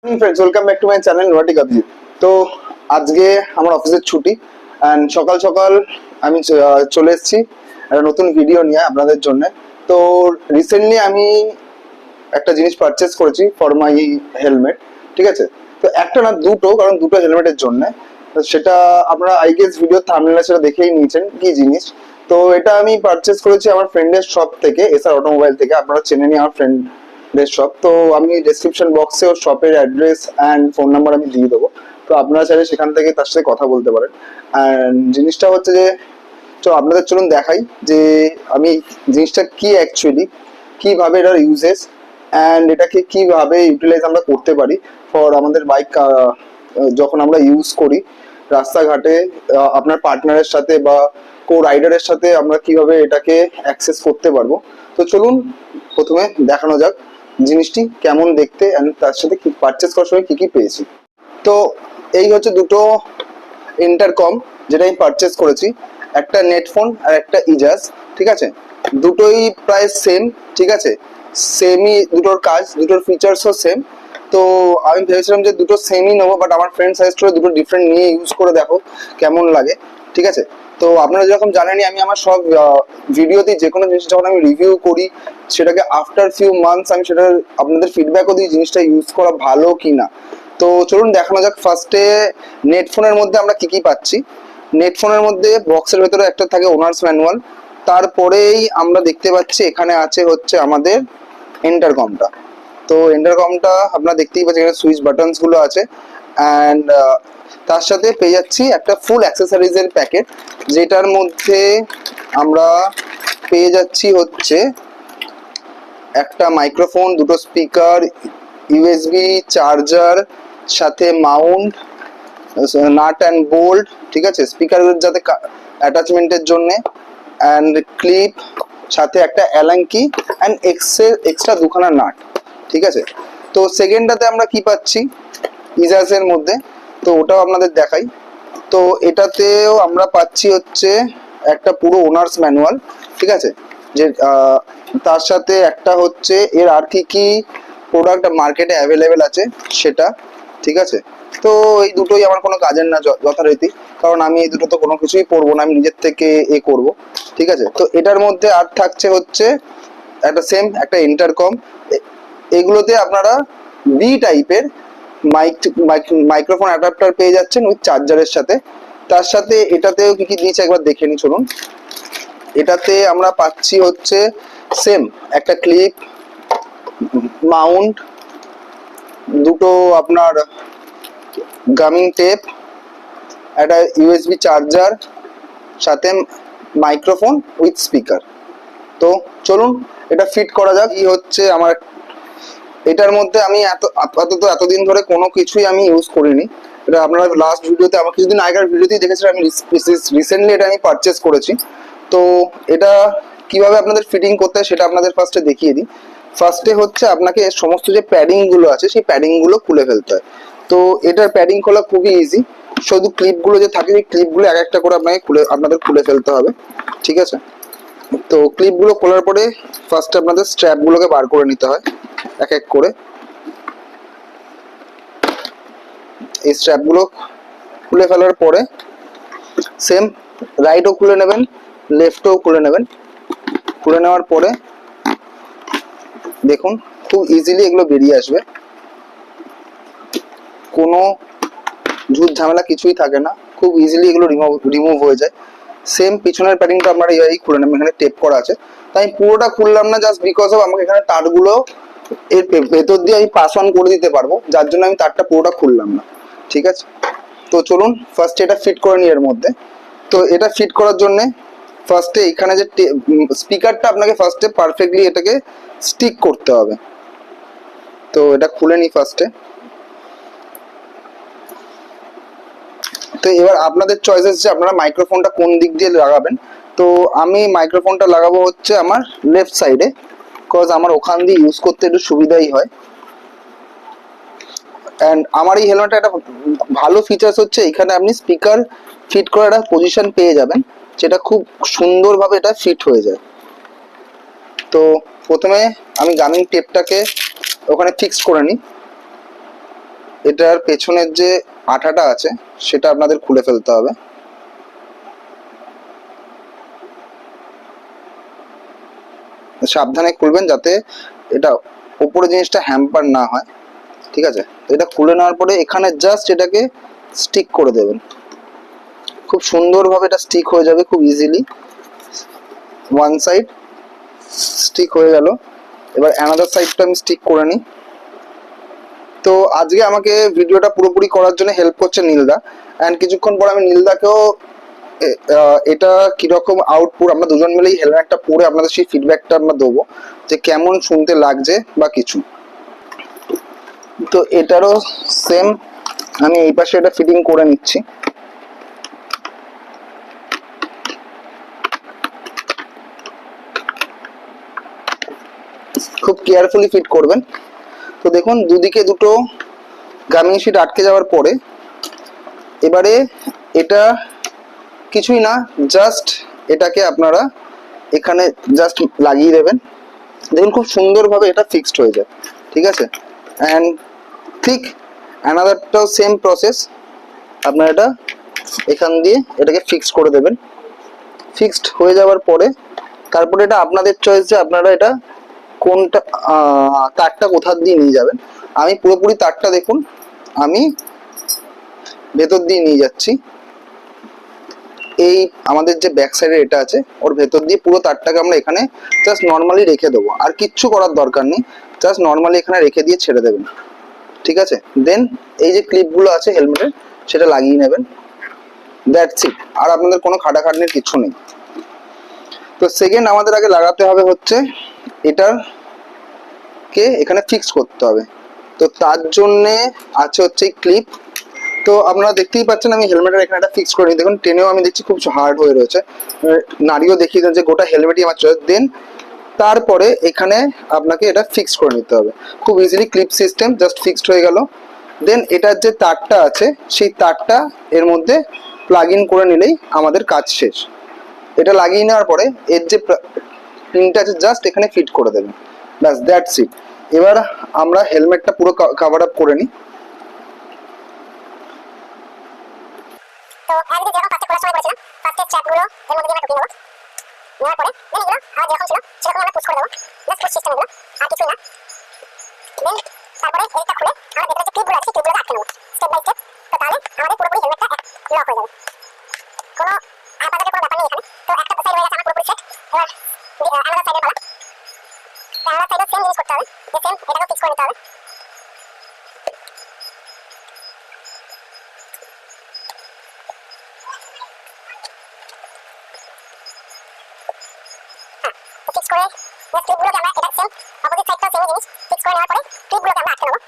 Friends welcome back to my channel নোয়াটিক অভিজিৎ। তো আজকে আমার অফিসের ছুটি এন্ড সকাল সকাল আমি চলে এসেছি একটা নতুন ভিডিও নিয়ে আপনাদের জন্য। তো রিসেন্টলি আমি একটা জিনিস পারচেজ করেছি ফর মাই হেলমেট, ঠিক আছে? তো একটা না দুটো, কারণ দুটো হেলমেটের জন্য। সেটা আপনারা আই গেস ভিডিও থাম্বনেলে সেটা দেখেই নিয়েছেন কি জিনিস। তো এটা আমি পারচেজ করেছি আমার ফ্রেন্ডের শপ থেকে, এসআর অটোমোবাইল থেকে। আপনারা চেনেনই আমার ফ্রেন্ড শপ। তো আমি ডেসক্রিপশন বক্সে ওর শপের অ্যাড্রেস অ্যান্ড ফোন নাম্বার আমি দিয়ে দেবো। তো আপনারা চাইলে সেখান থেকে তার সাথে কথা বলতে পারেন। অ্যান্ড জিনিসটা হচ্ছে যে, তো আপনাদের চলুন দেখাই যে আমি জিনিসটা কি অ্যাকচুয়ালি, কিভাবে এটার ইউজেস অ্যান্ড এটাকে কিভাবে ইউটিলাইজ আমরা করতে পারি ফর আমাদের বাইক যখন আমরা ইউজ করি রাস্তাঘাটে আপনার পার্টনারের সাথে বা কো রাইডারের সাথে আমরা কিভাবে এটাকে অ্যাক্সেস করতে পারবো। তো চলুন প্রথমে দেখানো যাক জিনিসটি কেমন দেখতে অ্যান্ড তার সাথে কি পারচেস করার সময় কি কি পেয়েছি। তো এই হচ্ছে দুটো ইন্টারকম যেটা আমি পারচেস করেছি, একটা নেটফোন আর একটা ইজাজ, ঠিক আছে? দুটোই প্রায় সেম, ঠিক আছে? সেমই দুটোর কাজ, দুটোর ফিচার্সও সেম। তো আমি ভেবেছিলাম যে দুটো সেমই নেবো, বাট আমার ফ্রেন্ড সাজেস্ট করে দুটো ডিফারেন্ট নিয়ে ইউজ করে দেখো কেমন লাগে, ঠিক আছে? তো আপনারা যেরকম জানেনই আমি আমার সব ভিডিওতে যে কোনো জিনিস যখন আমি রিভিউ করি সেটাকে আফটার ফিউ মান্থস আমি সেটার আপনাদের ফিডব্যাকও দিই জিনিসটা ইউজ করা ভালো কি না। তো চলুন দেখানো যাক। ফার্স্টে নেটফোনের মধ্যে আমরা কি কি পাচ্ছি। নেটফোনের মধ্যে বক্সের ভেতরে একটা থাকে ওনার্স ম্যানুয়াল, তারপরেই আমরা দেখতে পাচ্ছি এখানে আছে হচ্ছে আমাদের ইন্টারকমটা। তো ইন্টারকমটা আপনারা দেখতেই পাচ্ছেন, এখানে সুইচ বাটনস গুলো আছে অ্যান্ড তার সাথে পেয়ে যাচ্ছি একটা ফুল অ্যাক্সেসরিজ এর প্যাকেট, যেটার মধ্যে আমরা পেয়ে যাচ্ছি হচ্ছে একটা মাইক্রোফোন, দুটো স্পিকার, ইউএসবি চার্জার, সাথে মাউন্ট, নাট অ্যান্ড বোল্ট, ঠিক আছে? স্পিকারের যাতে অ্যাটাচমেন্টের জন্য, অ্যান্ড ক্লিপ, সাথে একটা অ্যালান কি অ্যান্ড এক্সট্রা দুখানা নাট, ঠিক আছে? তো সেকেন্ডটাতে আমরা কি পাচ্ছি ইজাজের মধ্যে, তো ওটাও আপনাদের দেখাই। তো এটাতেও আমরা পাচ্ছি হচ্ছে একটা পুরো ওনার্স ম্যানুয়াল, ঠিক আছে? যে তার সাথে একটা হচ্ছে এর আর কি কি প্রোডাক্ট মার্কেটে অ্যাভেলেবেল আছে সেটা, ঠিক আছে? তো এই দুটোই আমার কোনো কাজের না যথারীতি, কারণ আমি এই দুটো তো কোনো কিছুই পড়বো না, আমি নিজের থেকে করব, ঠিক আছে? তো এটার মধ্যে আর থাকছে হচ্ছে একটা সেম একটা ইন্টারকম। এগুলোতে আপনারা বি টাইপের মাইক্রোফোন অ্যাডাপ্টার পেয়ে যাচ্ছেন উইথ চার্জারের সাথে। তার সাথে এটাতেও কি কি দিয়েছে একবার দেখে নি চলুন। এটাতে আমরা পাচ্ছি হচ্ছে সেম একটা ক্লিপ, মাউন্ট, দুটো আপনার গামিং টেপ, একটা ইউএসবি চার্জার, সাথে মাইক্রোফোন উইথ স্পিকার। তো চলুন এটা ফিট করা যাক। এই হচ্ছে আমার, এটার মধ্যে আমি আপাতত এতদিন ধরে কোনো কিছুই আমি ইউজ করিনি। এটা আপনারা লাস্ট ভিডিওতে, আমার কিছুদিন আগের ভিডিওতেই দেখেছিলাম। আমি রিসেন্টলি এটা আমি পারচেস করেছি। তো এটা কিভাবে আপনাদের ফিটিং করতে হয় সেটা আপনাদের ফার্স্টে দেখিয়ে দিই। ফার্স্টে হচ্ছে আপনাকে সমস্ত যে প্যাডিং গুলো আছে সেই প্যাডিং গুলো খুলে ফেলতে হয়। তো এটার প্যাডিং খোলা খুবই ইজি, শুধু ক্লিপগুলো যে থাকে সেই ক্লিপগুলো এক একটা করে আপনাদের খুলে ফেলতে হবে, ঠিক আছে? তো ক্লিপগুলো খোলার পরে ফার্স্টে আপনাদের স্ট্র্যাপগুলোকে বার করে নিতে হয় এক এক করে। এই স্ট্র্যাপগুলো খুলে ফেলার পরে সেম রাইটও খুলে নেবেন, লেফটও খুলে নেবেন। খুলে নেওয়ার পরে দেখুন খুব ইজিলি এগুলো বেরিয়ে আসবে, কোনো ঝুট ঝামেলা কিছুই থাকে না, খুব ইজিলি এগুলো রিমুভ হয়ে যায়। সেম পিছনের প্যাডিংটা আপনারা এই খুলে নেবেন, এখানে টেপ করা আছে। তাই পুরোটা খুললাম না, জাস্ট বিকজ অফ আমাকে এখানে তারগুলো এর ভেতর দিয়ে আমি পাস অন করে দিতে পারবো, যার জন্য আমি তারটা পুরোটা খুললাম না, ঠিক আছে? তো চলুন ফার্স্ট এটা ফিট করে নিই এর মধ্যে। তো এটা ফিট করার জন্য ফার্স্টে এখানে যে স্পিকারটা আপনাকে ফার্স্টে পারফেক্টলি এটাকে স্টিক করতে হবে। তো এটা খুলে নিই ফার্স্টে। তো এবার আপনাদের চয়েস যে আপনারা মাইক্রোফোনটা কোন দিক দিয়ে লাগাবেন। তো আমি মাইক্রোফোনটা লাগাবো হচ্ছে আমার লেফট সাইডে, বিকজ আমার ওখান দিয়ে ইউজ করতে একটু সুবিধাই হয়। অ্যান্ড আমার এই হেলমেটটা একটা ভালো ফিচার্স হচ্ছে এখানে আপনি স্পিকার ফিট করার একটা পজিশন পেয়ে যাবেন, যেটা খুব সুন্দরভাবে এটা ফিট হয়ে যায়। তো প্রথমে আমি গামিং টেপটাকে ওখানে ফিক্স করে নিই। এটার পেছনের যে আঠাটা আছে সেটা আপনাদের খুলে ফেলতে হবে। সাবধানে খুলবেন যাতে এটা উপরে জিনিসটা হ্যাম্পার না হয়, ঠিক আছে? তো এটা খুলে নেওয়ার পরে এখানে জাস্ট এটাকে স্টিক করে দেবেন। খুব সুন্দরভাবে এটা স্টিক হয়ে যাবে খুব ইজিলি। ওয়ান সাইড স্টিক হয়ে গেল, এবার অ্যানাদার সাইডটা আমি স্টিক করে নিই। তো আজকে আমাকে ভিডিওটা পুরোপুরি করার জন্য হেল্প করছে নীলদা, অ্যান্ড কিছুক্ষণ পর আমি নীলদাকেও এটা কিরকম আউটপুট, আমরা দুজন মিলেই হেলমেটটা পরে আপনাদের সেই ফিডব্যাকটা আমরা দেবো যে কেমন শুনতে লাগছে বা কিছু। তো এটারও সেম, আমি এই পাশে এটা ফিটিং করে নিচ্ছি। খুব কেয়ারফুলি ফিট করবেন। তো দেখুন দুদিকে দুটো গামিং শিট আটকে যাওয়ার পরে এবারে এটা কিছুই না, জাস্ট এটাকে আপনারা এখানে জাস্ট লাগিয়ে দেবেন। দেখুন খুব সুন্দরভাবে এটা ফিক্সড হয়ে যায়, ঠিক আছে? অ্যান্ড ঠিক অ্যানাদারটাও সেম প্রসেস, আপনারা এটা এখান দিয়ে এটাকে ফিক্স করে দেবেন। ফিক্সড হয়ে যাওয়ার পরে তারপরে এটা আপনাদের চয়েস যে আপনারা এটা কোনটা তারটা কোথা দিয়ে নিয়ে যাবেন। আমি পুরোপুরি তারটা দেখুন আমি ভেতর দিয়ে নিয়ে যাচ্ছি। এই আমাদের যে ব্যাক সাইডে এটা আছে ওর ভেতর দিয়ে পুরো তারটাকে আমরা এখানে জাস্ট নর্মালি রেখে দেবো, আর কিচ্ছু করার দরকার নেই, জাস্ট নর্মালি এখানে রেখে দিয়ে ছেড়ে দেবেন, ঠিক আছে? দেন এই যে ক্লিপগুলো আছে হেলমেটের সেটা লাগিয়ে নেবেন, দ্যাটস ইট। আর আপনাদের কোনো খাটাখাটনির কিছু নেই। তো সেকেন্ড আমাদের আগে লাগাতে হবে হচ্ছে এটার কে এখানে ফিক্স করতে হবে। তো তার জন্যে আছে হচ্ছে ক্লিপ। তো আপনারা দেখতেই পাচ্ছেন আমি হেলমেটের এখানে একটা ফিক্স করে নিই। দেখুন টেনেও আমি দেখছি খুব হার্ড হয়ে রয়েছে, নাড়িও দেখিয়ে দেন যে গোটা হেলমেটই আমার চয়েস। দেন তারপরে এখানে আপনাকে এটা ফিক্স করে নিতে হবে খুব easily, clip system, just fixed হয়ে গেল। দেন এটার যে তারটা আছে সেই তারটা এর মধ্যে প্লাগ ইন করে নিলেই আমাদের কাজ শেষ। এটা লাগিয়ে নেওয়ার পরে এর যে পিনটা আছে জাস্ট এখানে ফিট করে দেবেন, ব্যাস দ্যাটস ইট। এবার আমরা হেলমেটটা পুরো কভার আপ করে নিই। তো আগে যেরকম ফার্স্টে খোলার সময় বলেছিলাম ফার্স্টে চ্যাপগুলো এর মধ্যে আমরা ঢুকিয়ে নেবো, নেওয়ার পরে দেন এগুলো আর যেরকম ছিল সেরকম আমরা পুশ করে দেবো, জাস্ট পুশ সিস্টেম এগুলো আর কিছুই না। দেন তারপরে এটা খুলে আমরা ভেতরে যে ক্লিপগুলো আছে ক্লিপগুলোকে আটকে নেবো স্টেপ বাই স্টেপ। তো তাহলে আমাদের পুরোপুরি হেলমেটটা লক হয়ে যাবে, কোনো আপাতত কোনো ব্যাপার নেই এখানে। তো একটা সাইড হয়ে গেছে আমার পুরোপুরি সেট। এবার আলাদা সাইডের পালা, আলাদা সাইডেও সেম জিনিস করতে হবে, যে সেম এটাকেও ফিক্স করে নিতে হবে। ফিক্স করে ক্লিপগুলোকে আমরা এটা সেম অপোজিট সাইডটাও সেম জিনিস ফিক্স করে নেওয়ার পরে ক্লিপগুলোকে আমরা আটকে নেবো।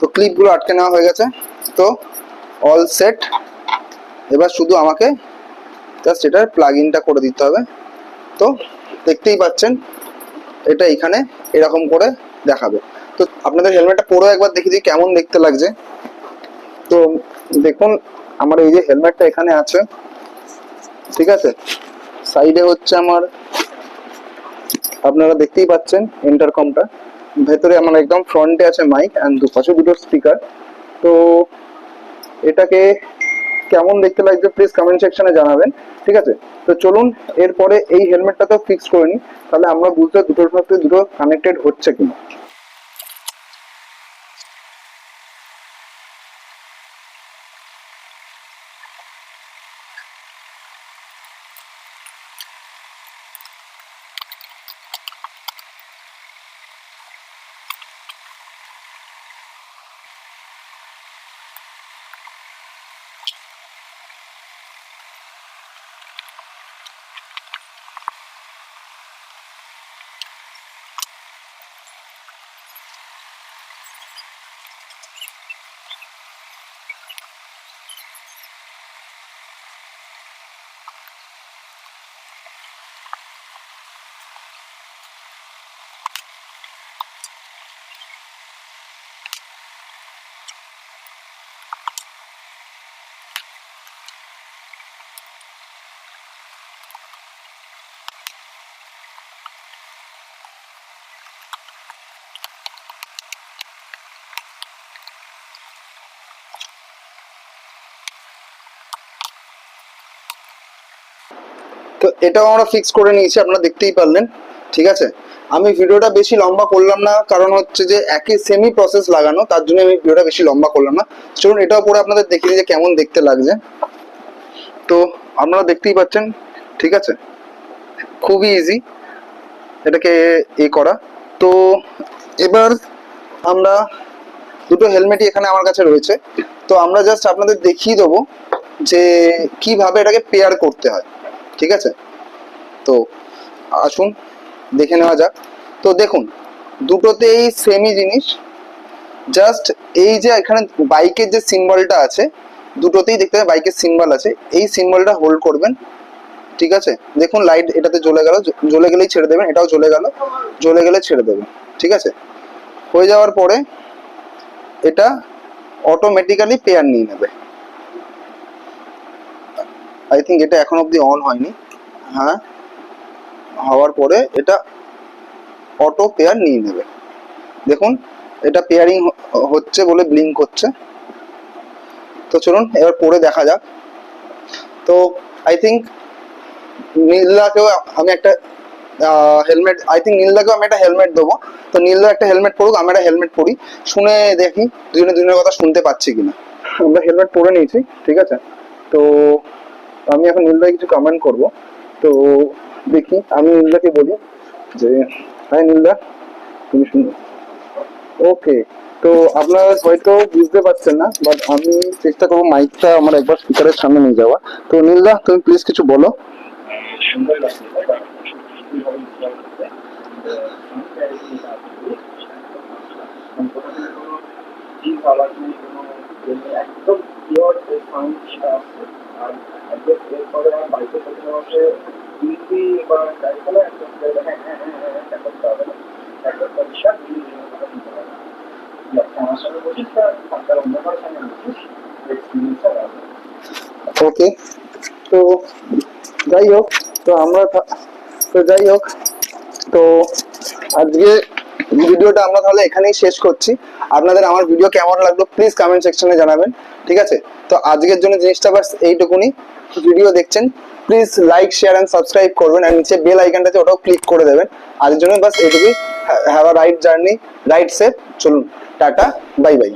তো ক্লিপগুলো আটকে নেওয়া হয়ে গেছে, তো অল সেট। এবার শুধু আমাকে জাস্ট এটার প্লাগ ইনটা করে দিতে হবে। তো দেখতেই পাচ্ছেন এটা এখানে এরকম করে দেখাবে। তো আপনাদের হেলমেটটা পরে একবার দেখি দিই কেমন দেখতে লাগছে। তো দেখুন আমার এই যে হেলমেটটা এখানে আছে, ঠিক আছে? সাইডে হচ্ছে আমার আপনারা দেখতেই পাচ্ছেন ইন্টারকমটা, ভেতরে আমার একদম ফ্রন্টে আছে মাইক অ্যান্ড দুপাশে দুটো স্পিকার। তো এটাকে কেমন দেখতে লাগছে প্লিজ কমেন্ট সেকশনে জানাবেন, ঠিক আছে? তো চলুন এরপরে এই হেলমেটটাতেও ফিক্স করে নিই, তাহলে আমরা বুঝতে দুটোর সাথে দুটো কানেক্টেড হচ্ছে কিনা। তো এটাও আমরা ফিক্স করে নিয়েছি, আপনারা দেখতেই পারলেন। ঠিক আছে, আমি ভিডিওটা বেশি লম্বা করলাম না, কারণ হচ্ছে যে একই সেমি প্রসেস লাগানো, তার জন্য আমি ভিডিওটা বেশি লম্বা করলাম না। চলুন এটাও পরে আপনাদের দেখিয়ে দিই যে কেমন দেখতে লাগছে। তো আপনারা দেখতেই পাচ্ছেন, ঠিক আছে, খুবই ইজি এটাকে করা। তো এবার আমরা দুটো হেলমেটই এখানে আমার কাছে রয়েছে, তো আমরা জাস্ট আপনাদের দেখিয়ে দেবো যে কিভাবে এটাকে পেয়ার করতে হয়। ঠিক আছে, তো আসুন দেখে নেওয়া যাক। তো দেখুন, দুটোতেই সেমই জিনিস, জাস্ট এই যে এখানে বাইকের যে সিম্বলটা আছে, দুটোতেই দেখতে পাবেন বাইকের সিম্বল আছে, এই সিম্বলটা হোল্ড করবেন। ঠিক আছে, দেখুন লাইট এটাতে জ্বলে গেল, জ্বলে গেলেই ছেড়ে দেবেন, এটাও জ্বলে গেল, জ্বলে গেলে ছেড়ে দেবেন। ঠিক আছে, হয়ে যাওয়ার পরে এটা অটোমেটিক্যালি পেয়ার নিয়ে নেবে। আই থিঙ্ক এটা এখন অবধি অন হয়নি। হ্যাঁ, হওয়ার পরে এটা অটো পেয়ার নিয়ে নেবে। দেখুন এটা পেয়ারিং হচ্ছে বলে ব্লিঙ্ক হচ্ছে। তো চলুন এবার পরে দেখা যাক। তো আই থিঙ্ক নীলদাকেও আমি একটা হেলমেট, আই থিঙ্ক নীলদাকেও আমি একটা হেলমেট দেবো। তো নীলদা একটা হেলমেট পরুক, আমি একটা হেলমেট পরি, শুনে দেখি দুজনের কথা শুনতে পাচ্ছি কিনা। আমরা হেলমেট পরে নিয়েছি, ঠিক আছে। তো আমি এখন নীলদাকে কিছু কমেন্ট করব। তো দেখি, আমি নীলদাকে বলি যে হ্যাঁ নীলদা তুমি শুনো। ওকে, তো আপনারা হয়তো বুঝতে পারছেন না, বাট আমি চেষ্টা করবো মাইকটা আমার একবার স্পিকারের সামনে নিয়ে যাওয়া। তো নীলদা তুমি প্লিজ কিছু বলো। সুন্দর লাগছে একদম পিওর সাউন্ডটা আছে। আর এরপরে আমার বাইকের সাথে আমাকে ইজি বা গাড়িগুলো একদম হ্যাঁ হ্যাঁ হ্যাঁ হ্যাঁ হ্যাঁ করতে হবে না, একটা পরিষ্কার কথা নিতে হবে। আমার সঙ্গে বসিস তার অন্য কারোর সঙ্গে বসিস, এক্সপিরিয়েন্সটা হবে। ওকে, তো যাই হোক, তো আমরা তো যাই হোক, তো আজকে ভিডিওটা আমরা তাহলে এখানেই শেষ করছি। আপনাদের আমার ভিডিও কেমন লাগলো প্লিজ কমেন্ট সেকশনে জানাবেন। ঠিক আছে, তো আজকের জন্য জিনিসটা বাস এইটুকুনি। ভিডিও দেখছেন please like share and subscribe করবেন, আর নিচে বেল আইকনটা আছে ওটাও ক্লিক করে দেবেন। আজকের জন্য বাস এইটুকুই। Have a right journey, right safe. চলুন টাটা, বাই বাই।